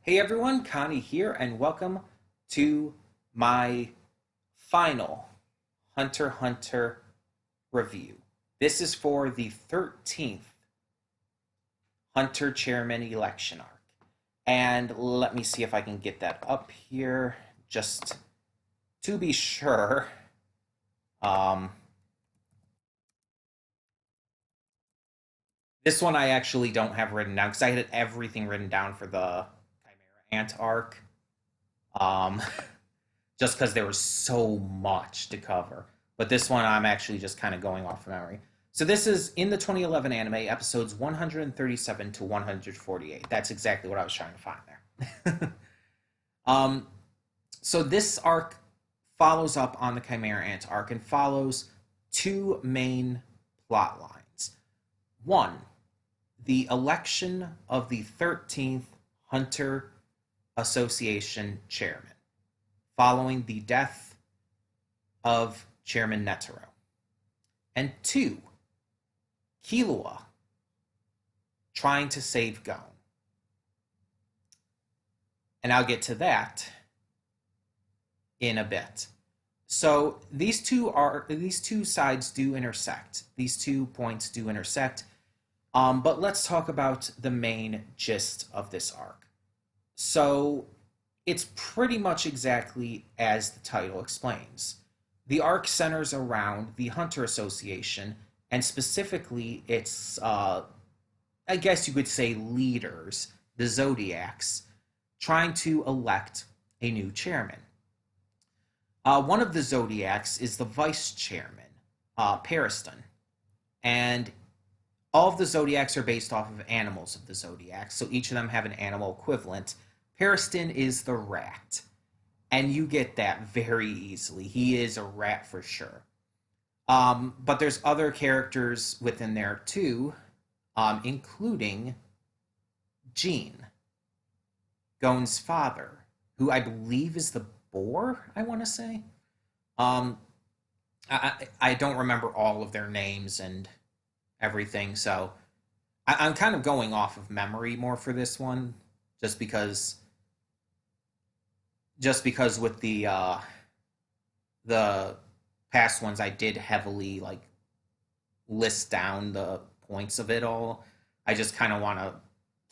Hey everyone, Connie here, and welcome to my final Hunter x Hunter review. This is for the 13th Hunter Chairman election arc. And let me see if I can get that up here just to be sure. Um, this one I actually don't have written down because I had everything written down for the Chimera Ant arc. Um, just because there was so much to cover. But this one I'm actually just kind of going off of memory. So this is in the 2011 anime, episodes 137 to 148. That's exactly what I was trying to find there. um, so this arc follows up on the Chimera Ant arc and follows two main plot lines. One, the election of the 13th Hunter Association chairman following the death of Chairman Netero. And two, Killua trying to save Gon. And I'll get to that in a bit. So these two sides do intersect. These 2 points do intersect. But let's talk about the main gist of this arc. So it's pretty much exactly as the title explains. The arc centers around the Hunter Association, and specifically its, I guess you could say, leaders, the Zodiacs, trying to elect a new chairman. One of the Zodiacs is the vice chairman, Pariston, and all of the Zodiacs are based off of animals of the Zodiac, so each of them have an animal equivalent. Pariston is the rat, and you get that very easily. He is a rat for sure. But there's other characters within there too, including Gene, Gon's father, who I believe is the boar, I want to say. Um, I don't remember all of their names and everything, so I'm kind of going off of memory more for this one, just because with the past ones I did heavily like list down the points of it all. I just kind of want to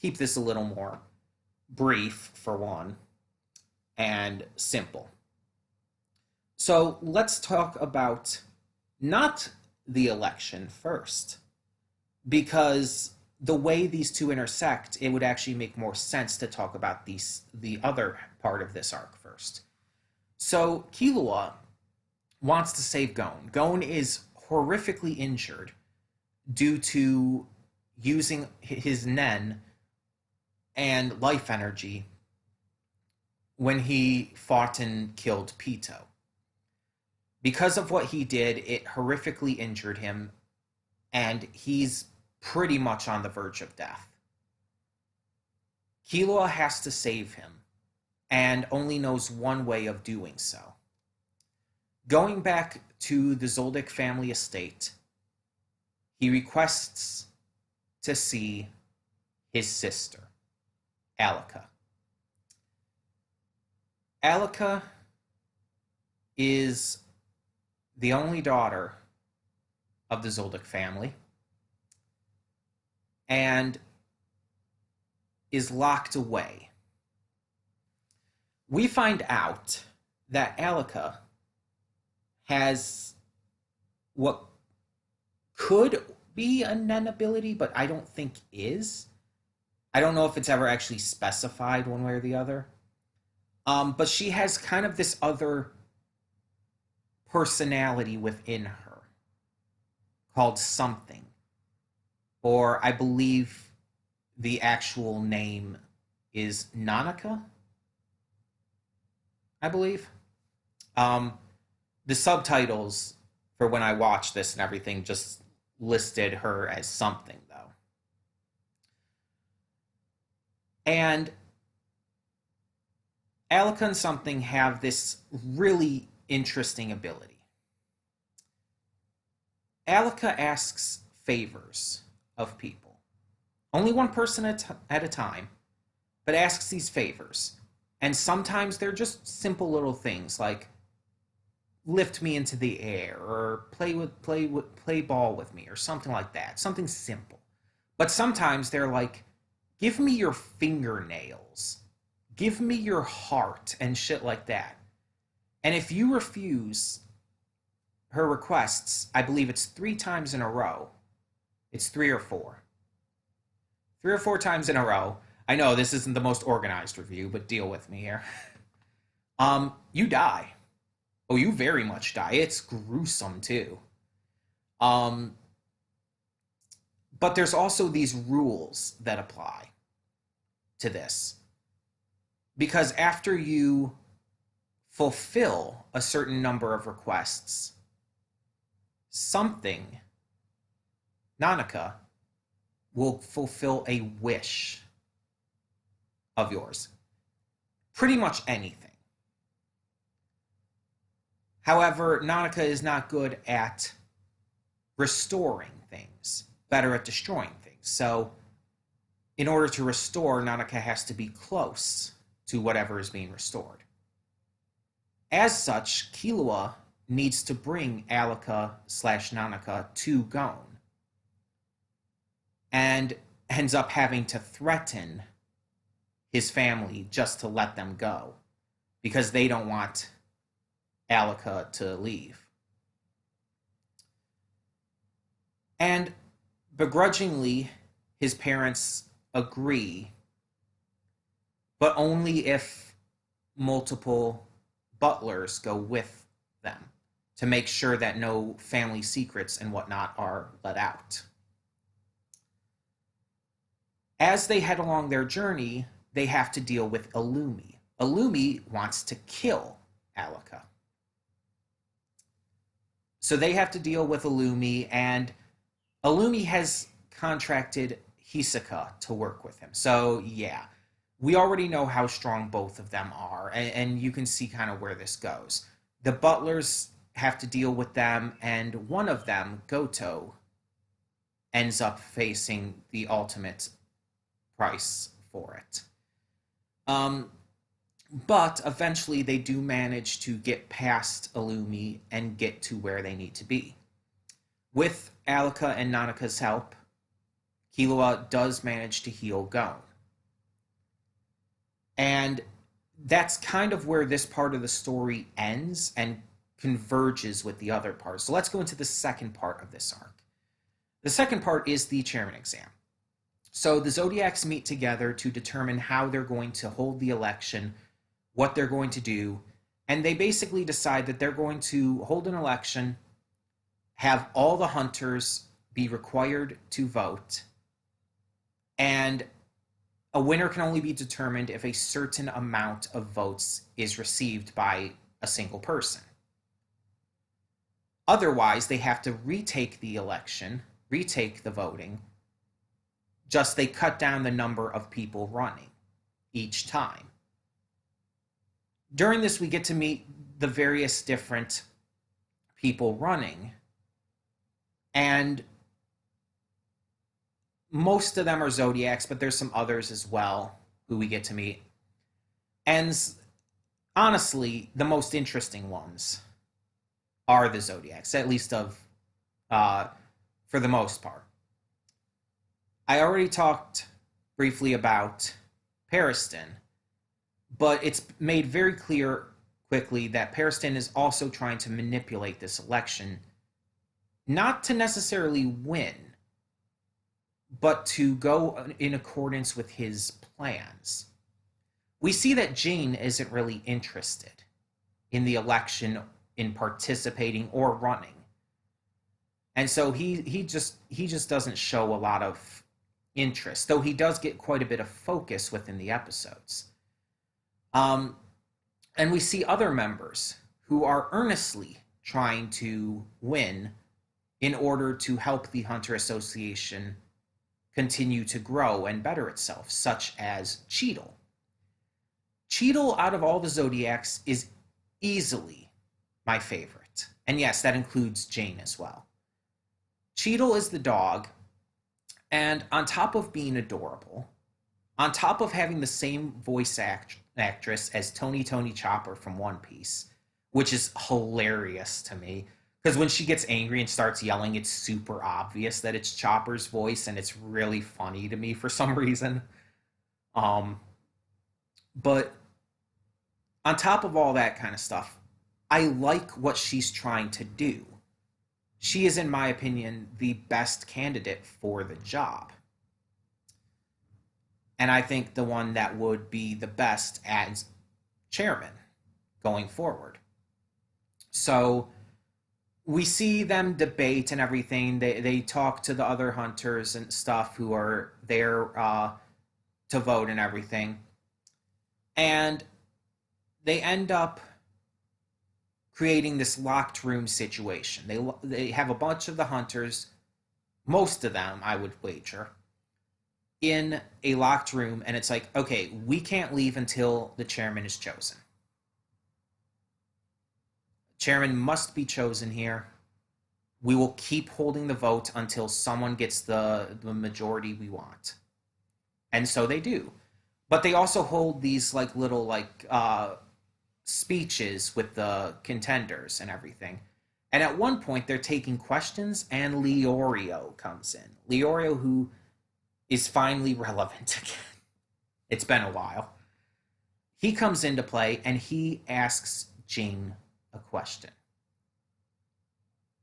keep this a little more brief for one and simple. So let's talk about not the election first, because the way these two intersect, it would actually make more sense to talk about the other part of this arc first. So Killua wants to save Gon. Gon is horrifically injured due to using his Nen and life energy when he fought and killed Pito. Because of what he did, it horrifically injured him, and he's pretty much on the verge of death. Killua has to save him, and only knows one way of doing so. Going back to the Zoldyck family estate, he requests to see his sister, Alika. Alika is the only daughter of the Zoldyck family and is locked away. We find out that Alika has what could be a Nen ability, but I don't think is. I don't know if it's ever actually specified one way or the other. But she has kind of this other personality within her called something. Or I believe the actual name is Nanaka, I believe. The subtitles for when I watched this and everything just listed her as something, though. And Alika and something have this really interesting ability. Alika asks favors of people, only one person at a time, but asks these favors. And sometimes they're just simple little things like lift me into the air or play ball with me or something like that. Something simple. But sometimes they're like, give me your fingernails. Give me your heart and shit like that. And if you refuse her requests, I believe it's 3 times in a row. It's 3 or 4. 3 or 4 times in a row. I know this isn't the most organized review, but deal with me here. You die. Oh, you very much die. It's gruesome too. Um, but there's also these rules that apply to this. Because after you fulfill a certain number of requests, something, Nanaka, will fulfill a wish of yours. Pretty much anything. However, Nanaka is not good at restoring things, better at destroying things. So, in order to restore, Nanaka has to be close to whatever is being restored. As such, Killua needs to bring Alika/Nanaka to Gon, and ends up having to threaten his family just to let them go, because they don't want Alika to leave. And begrudgingly, his parents agree, but only if multiple butlers go with them to make sure that no family secrets and whatnot are let out. As they head along their journey, they have to deal with Illumi. Illumi wants to kill Alika. So they have to deal with Illumi, and Illumi has contracted Hisoka to work with him. So yeah, we already know how strong both of them are, and you can see kind of where this goes. The butlers have to deal with them, and one of them, Goto, ends up facing the ultimate price for it. But eventually they do manage to get past Illumi and get to where they need to be. With Alika and Nanaka's help, Killua does manage to heal Gon. And that's kind of where this part of the story ends and converges with the other parts. So let's go into the second part of this arc. The second part is the chairman exam. So the Zodiacs meet together to determine how they're going to hold the election, what they're going to do, and they basically decide that they're going to hold an election, have all the hunters be required to vote, and a winner can only be determined if a certain amount of votes is received by a single person. Otherwise, they have to retake the election, retake the voting, just they cut down the number of people running each time. During this, we get to meet the various different people running, and most of them are Zodiacs, but there's some others as well who we get to meet. And honestly, the most interesting ones are the Zodiacs, at least for the most part. I already talked briefly about Periston, but it's made very clear quickly that Periston is also trying to manipulate this election, not to necessarily win, but to go in accordance with his plans. We see that Jane isn't really interested in the election, in participating or running. And so he just doesn't show a lot of interest, though he does get quite a bit of focus within the episodes. And we see other members who are earnestly trying to win in order to help the Hunter Association continue to grow and better itself, such as Cheadle. Cheadle, out of all the Zodiacs, is easily my favorite. And yes, that includes Jane as well. Cheadle is the dog, and on top of being adorable, On top of having the same actress as Tony Chopper from One Piece, which is hilarious to me. Because when she gets angry and starts yelling, it's super obvious that it's Chopper's voice, and it's really funny to me for some reason. Um, but on top of all that kind of stuff, I like what she's trying to do. She is, in my opinion, the best candidate for the job. And I think the one that would be the best as chairman going forward. So we see them debate and everything. They talk to the other hunters and stuff who are there to vote and everything. And they end up creating this locked room situation. They have a bunch of the hunters, most of them, I would wager, in a locked room, and it's like, okay, we can't leave until the chairman is chosen. Chairman must be chosen here. We will keep holding the vote until someone gets the majority we want. And so they do. But they also hold these like little speeches with the contenders and everything. And at one point they're taking questions and Leorio comes in. Leorio, who is finally relevant again. It's been a while. He comes into play and he asks Jing a question.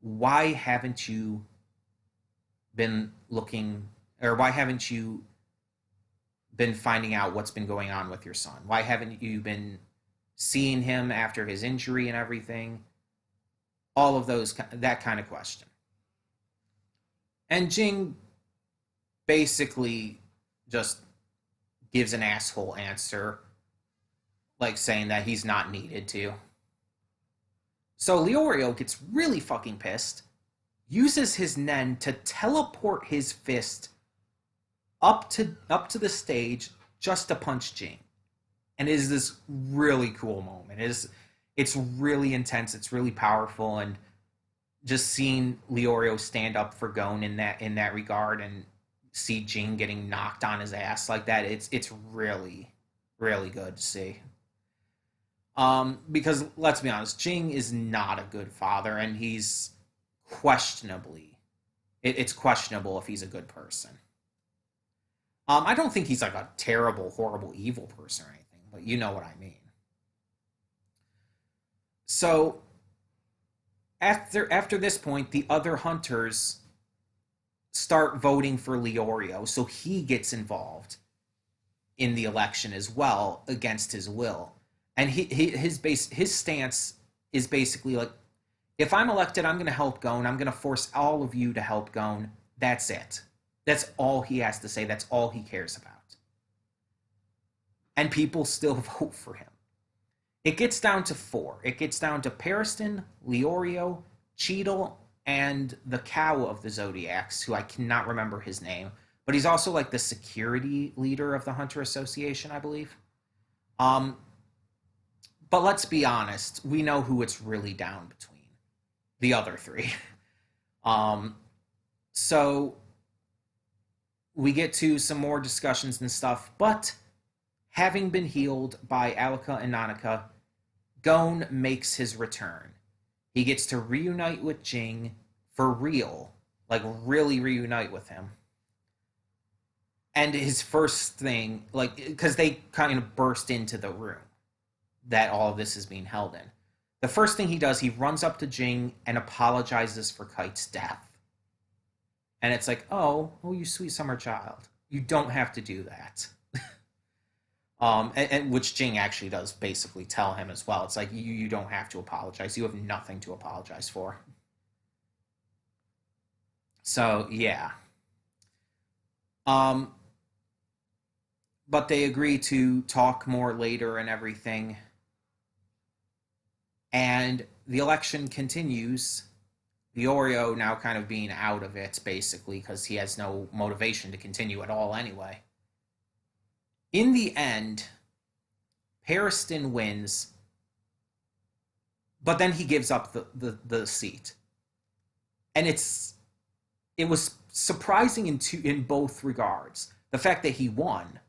Why haven't you been looking, or why haven't you been finding out what's been going on with your son? Why haven't you been seeing him after his injury and everything? All of those, that kind of question. And Jing basically just gives an asshole answer, like saying that he's not needed to. So Leorio gets really fucking pissed, uses his Nen to teleport his fist up to the stage just to punch Jing. And it is this really cool moment. It's really intense, it's really powerful, and just seeing Leorio stand up for Gon in that regard and see Jing getting knocked on his ass like that, it's really, really good to see. Because let's be honest, Jing is not a good father, and he's questionably, it's questionable if he's a good person. I don't think he's like a terrible, horrible, evil person or anything, but you know what I mean. So after this point, the other hunters start voting for Leorio, so he gets involved in the election as well against his will. And his stance is basically like, if I'm elected, I'm going to help Gon. I'm going to force all of you to help Gon. That's it. That's all he has to say. That's all he cares about. And people still vote for him. It gets down to four. It gets down to Periston, Leorio, Cheadle, and the cow of the Zodiacs, who I cannot remember his name, but he's also like the security leader of the Hunter Association, I believe. But let's be honest, we know who it's really down between the other three. So we get to some more discussions and stuff, but having been healed by Alika and Nanaka, Gon makes his return. He gets to reunite with Jing for real, like really reunite with him. And his first thing, like, because they kind of burst into the room that all of this is being held in. The first thing he does, he runs up to Jing and apologizes for Kite's death. And it's like, oh, you sweet summer child. You don't have to do that. And which Jing actually does basically tell him as well. It's like, you don't have to apologize. You have nothing to apologize for. So, yeah. But they agree to talk more later and everything. And the election continues. Leorio now kind of being out of it, basically, because he has no motivation to continue at all anyway. In the end, Periston wins, but then he gives up the seat. And it was surprising in both regards. The fact that he won,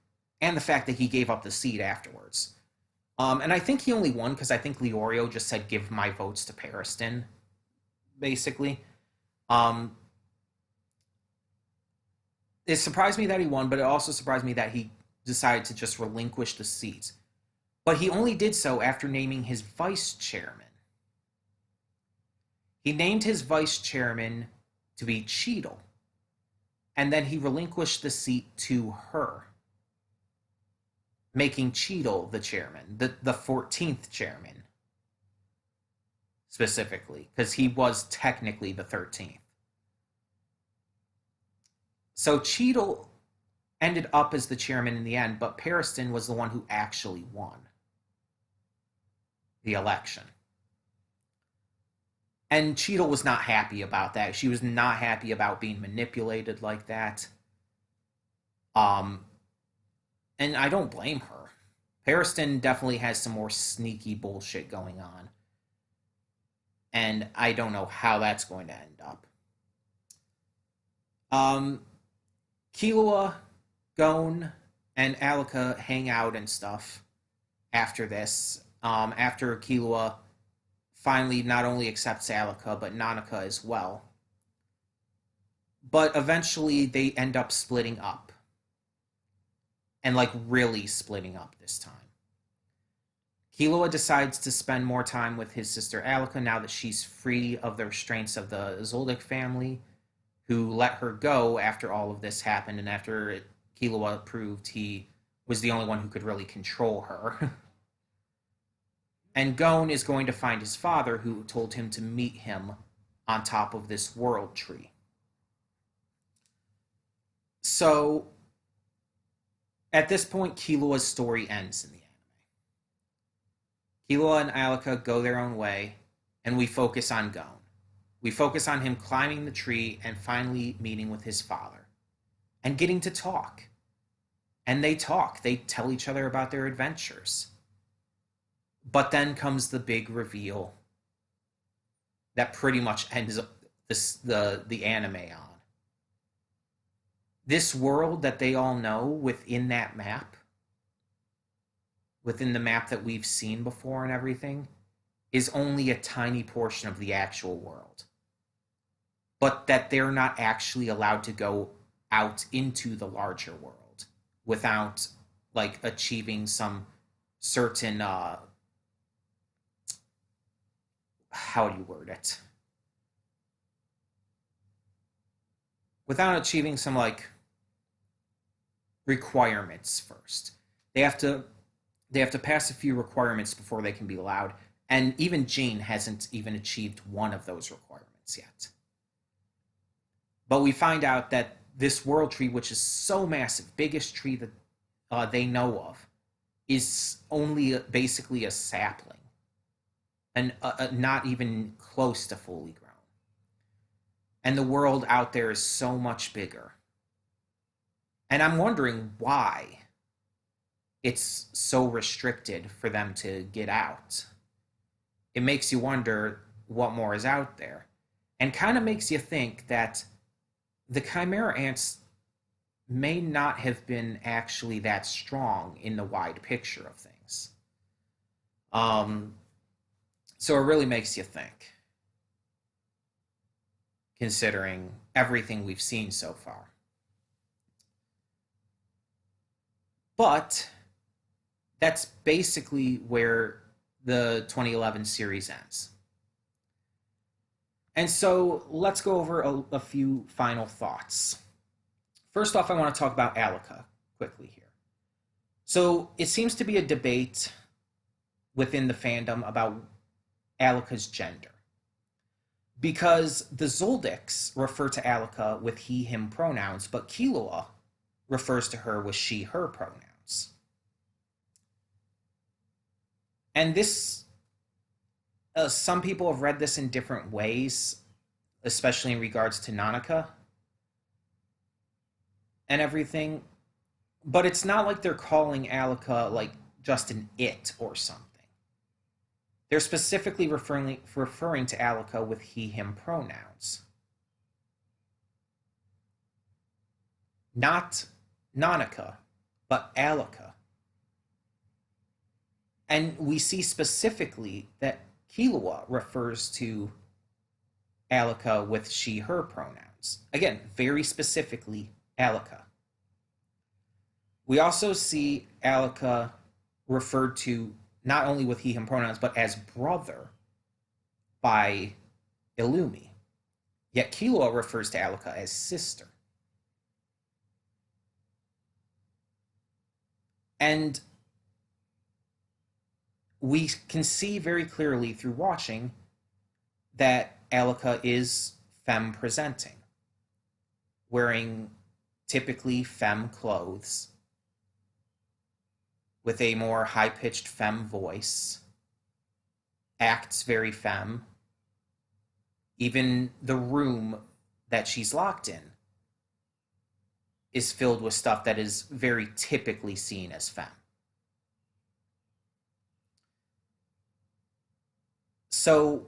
and the fact that he gave up the seat afterwards. And I think he only won because I think Leorio just said, "Give my votes to Pariston," basically. Um, it surprised me that he won, but it also surprised me that he decided to just relinquish the seat. But he only did so after naming his vice chairman. He named his vice chairman to be Cheadle, and then he relinquished the seat to her, making Cheadle the chairman, the 14th chairman, specifically, because he was technically the 13th. So Cheadle ended up as the chairman in the end, but Pariston was the one who actually won the election. And Cheadle was not happy about that. She was not happy about being manipulated like that. Um, and I don't blame her. Pariston definitely has some more sneaky bullshit going on. And I don't know how that's going to end up. Um, Killua, Gon, and Alika hang out and stuff after this. After Killua finally not only accepts Alika, but Nanaka as well. But eventually they end up splitting up. And like really splitting up this time. Killua decides to spend more time with his sister Alika now that she's free of the restraints of the Zoldyck family, who let her go after all of this happened and after Killua proved he was the only one who could really control her. And Gon is going to find his father, who told him to meet him on top of this world tree. So, at this point, Killua's story ends in the Killua and Alika go their own way, and we focus on Gon. We focus on him climbing the tree and finally meeting with his father and getting to talk. And they talk, they tell each other about their adventures. But then comes the big reveal that pretty much ends the anime on. This world that they all know within that map, within the map that we've seen before and everything, is only a tiny portion of the actual world. But that they're not actually allowed to go out into the larger world without like achieving some certain how do you word it? Without achieving some like requirements first. They have to pass a few requirements before they can be allowed. And even Jean hasn't even achieved one of those requirements yet. But we find out that this world tree, which is so massive, biggest tree that they know of, is only basically a sapling. And not even close to fully grown. And the world out there is so much bigger. And I'm wondering why it's so restricted for them to get out. It makes you wonder what more is out there. And kind of makes you think that the Chimera ants may not have been actually that strong in the wide picture of things. So it really makes you think, considering everything we've seen so far. But that's basically where the 2011 series ends. And so let's go over a few final thoughts. First off, I want to talk about Alika quickly here. So it seems to be a debate within the fandom about Alika's gender. Because the Zoldicks refer to Alika with he, him pronouns, but Killua refers to her with she, her pronouns. And this, some people have read this in different ways, especially in regards to Nanaka and everything. But it's not like they're calling Alika like just an it or something. They're specifically referring to Alika with he, him pronouns. Not Nanaka, but Alika. And we see specifically that Killua refers to Alika with she, her pronouns. Again, very specifically, Alika. We also see Alika referred to not only with he, him pronouns, but as brother by Illumi. Yet Killua refers to Alika as sister. And we can see very clearly through watching that Alika is femme presenting, wearing typically femme clothes, with a more high pitched femme voice, acts very femme. Even the room that she's locked in is filled with stuff that is very typically seen as femme. So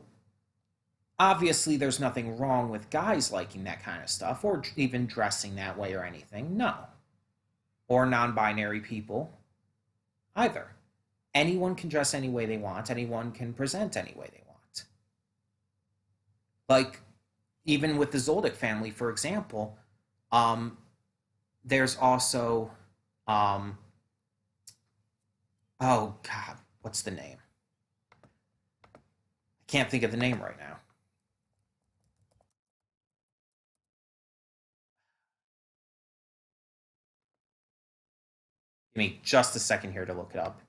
obviously, there's nothing wrong with guys liking that kind of stuff or even dressing that way or anything. No. Or non binary people either. Anyone can dress any way they want, anyone can present any way they want. Like, even with the Zoldyck family, for example, there's also, oh God, what's the name? I can't think of the name right now. Give me just a second here to look it up.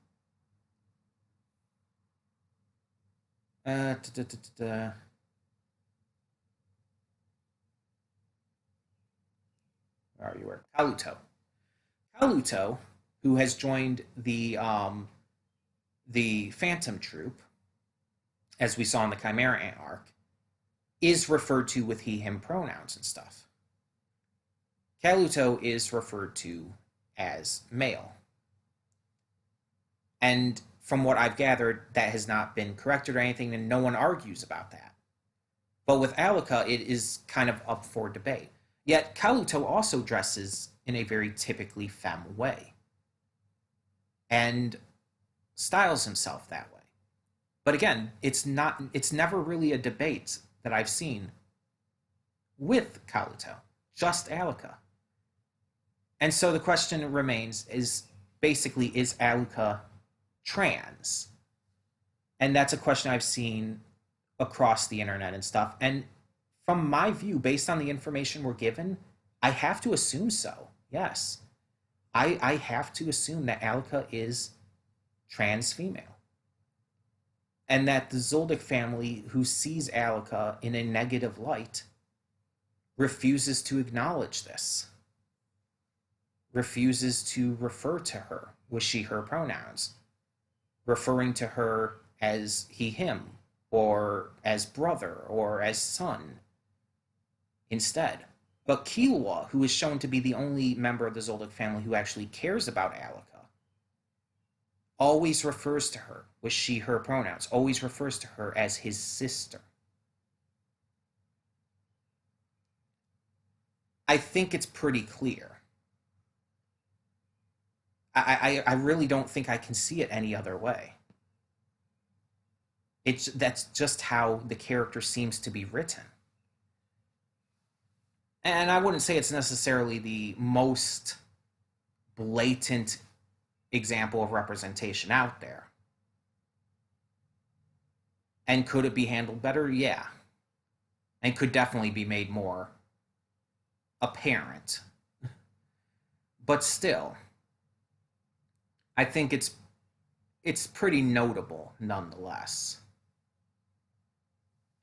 Da, da, da, da. Where are you? Where? Kaluto. Kaluto, who has joined the Phantom Troop, as we saw in the Chimera Ant arc, is referred to with he, him pronouns and stuff. Kaluto is referred to as male. And from what I've gathered, that has not been corrected or anything, and no one argues about that. But with Alika, it is kind of up for debate. Yet Kaluto also dresses in a very typically femme way and styles himself that way. But again, it's never really a debate that I've seen with Kaluto, just Alika. And so the question remains is basically, is Alika trans? And that's a question I've seen across the internet and stuff. And from my view, based on the information we're given, I have to assume so. Yes. I have to assume that Alika is trans female. And that the Zoldyck family, who sees Alika in a negative light, refuses to acknowledge this, refuses to refer to her with she, her pronouns, referring to her as he, him, or as brother, or as son instead. But Killua, who is shown to be the only member of the Zoldyck family who actually cares about Alika, always refers to her with she, her pronouns, always refers to her as his sister. I think it's pretty clear. I really don't think I can see it any other way. That's just how the character seems to be written. And I wouldn't say it's necessarily the most blatant example of representation out there. And could it be handled better? Yeah. And could definitely be made more apparent. But still, I think it's pretty notable nonetheless.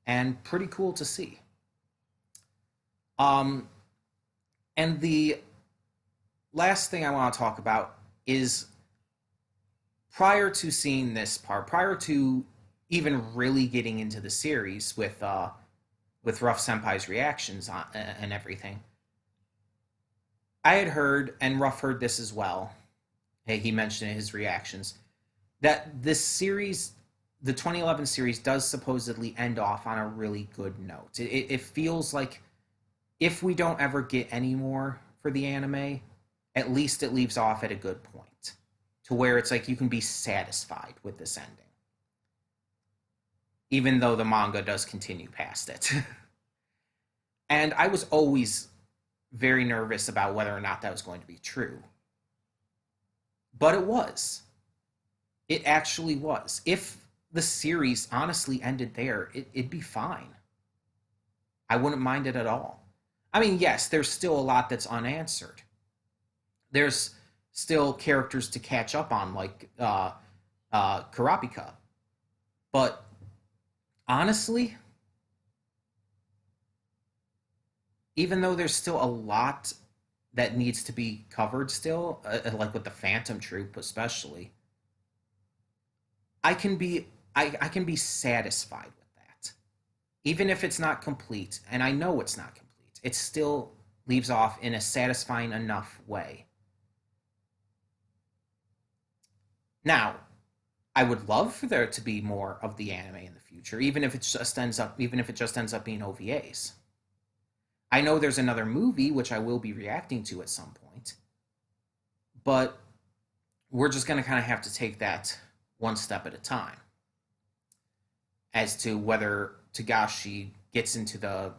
And pretty cool to see. And the last thing I want to talk about is, prior to seeing this part, prior to even really getting into the series with Ruff Senpai's reactions and everything, I had heard, and Ruff heard this as well, he mentioned in his reactions, that this series, the 2011 series, does supposedly end off on a really good note. It feels like if we don't ever get any more for the anime, at least it leaves off at a good point to where it's like you can be satisfied with this ending, even though the manga does continue past it. And I was always very nervous about whether or not that was going to be true. But it was. It actually was. If the series honestly ended there, it'd be fine. I wouldn't mind it at all. I mean, yes, there's still a lot that's unanswered. There's still characters to catch up on, like Karapika. But honestly, even though there's still a lot that needs to be covered still, like with the Phantom Troop especially, I can be satisfied with that. Even if it's not complete, and I know it's not complete, it still leaves off in a satisfying enough way. Now, I would love for there to be more of the anime in the future, even if it just ends up being OVAs. I know there's another movie which I will be reacting to at some point, but we're just going to kind of have to take that one step at a time as to whether Tagashi gets into the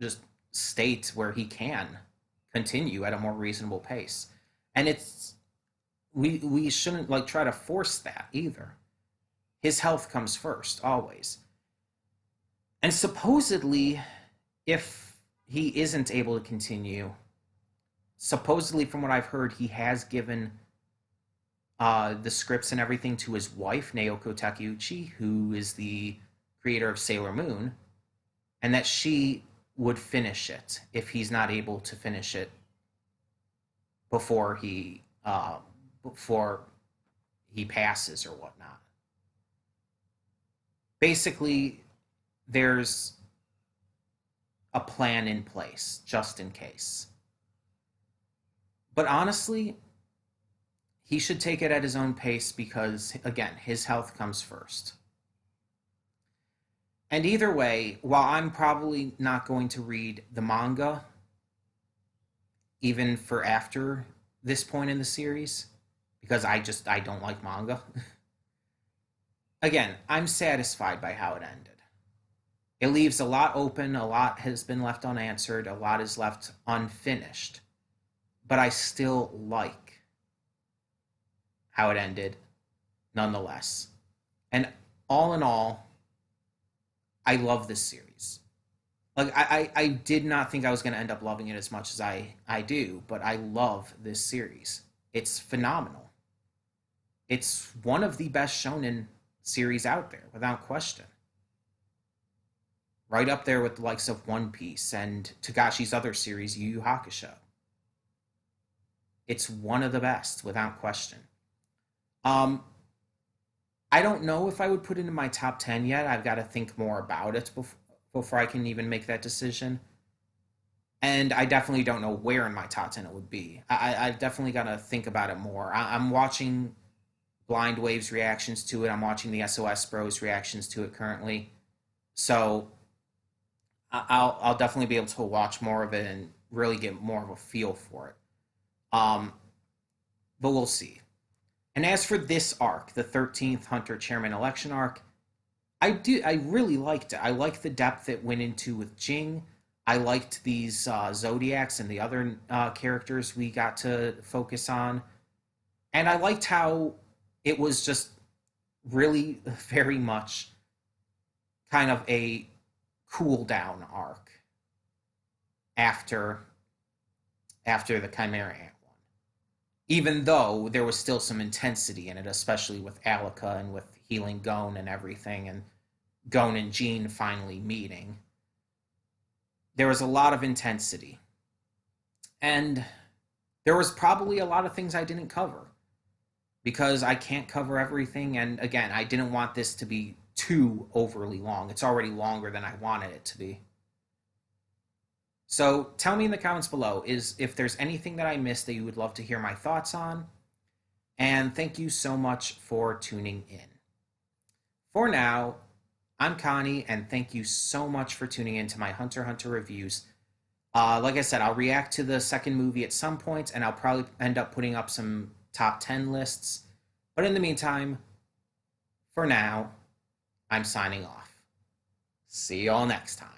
just state where he can continue at a more reasonable pace. And it's we shouldn't like try to force that either. His health comes first always. And supposedly if he isn't able to continue, supposedly from what I've heard, he has given the scripts and everything to his wife, Naoko Takeuchi, who is the creator of Sailor Moon, and that she would finish it if he's not able to finish it before before he passes or whatnot. Basically, there's a plan in place just in case. But honestly, he should take it at his own pace because, again, his health comes first. And either way, while I'm probably not going to read the manga, even for after this point in the series, because I don't like manga. Again, I'm satisfied by how it ended. It leaves a lot open, a lot has been left unanswered, a lot is left unfinished. But I still like how it ended nonetheless. And all in all, I love this series. Like I did not think I was going to end up loving it as much as I do, but I love this series. It's phenomenal. It's one of the best shonen series out there, without question. Right up there with the likes of One Piece and Tagashi's other series, Yu Yu Hakusho. It's one of the best, without question. Um, I don't know if I would put it in my top 10 yet. I've got to think more about it before I can even make that decision. And I definitely don't know where in my top 10 it would be. I've definitely got to think about it more. I'm watching Blind Wave's reactions to it. I'm watching the SOS Bros reactions to it currently. So I'll definitely be able to watch more of it and really get more of a feel for it. Um, but we'll see. And as for this arc, the 13th Hunter Chairman election arc, I really liked it. I liked the depth it went into with Jing. I liked these Zodiacs and the other characters we got to focus on. And I liked how it was just really very much kind of a cool down arc after the Chimera Ant one. Even though there was still some intensity in it, especially with Alika and with healing Gon and everything, and Gon and Jean finally meeting. There was a lot of intensity. And there was probably a lot of things I didn't cover because I can't cover everything. And again, I didn't want this to be too overly long. It's already longer than I wanted it to be. So tell me in the comments below if there's anything that I missed that you would love to hear my thoughts on. And thank you so much for tuning in. For now, I'm Connie, and thank you so much for tuning in to my Hunter x Hunter reviews. Like I said, I'll react to the second movie at some point, and I'll probably end up putting up some top 10 lists. But in the meantime, for now, I'm signing off. See y'all next time.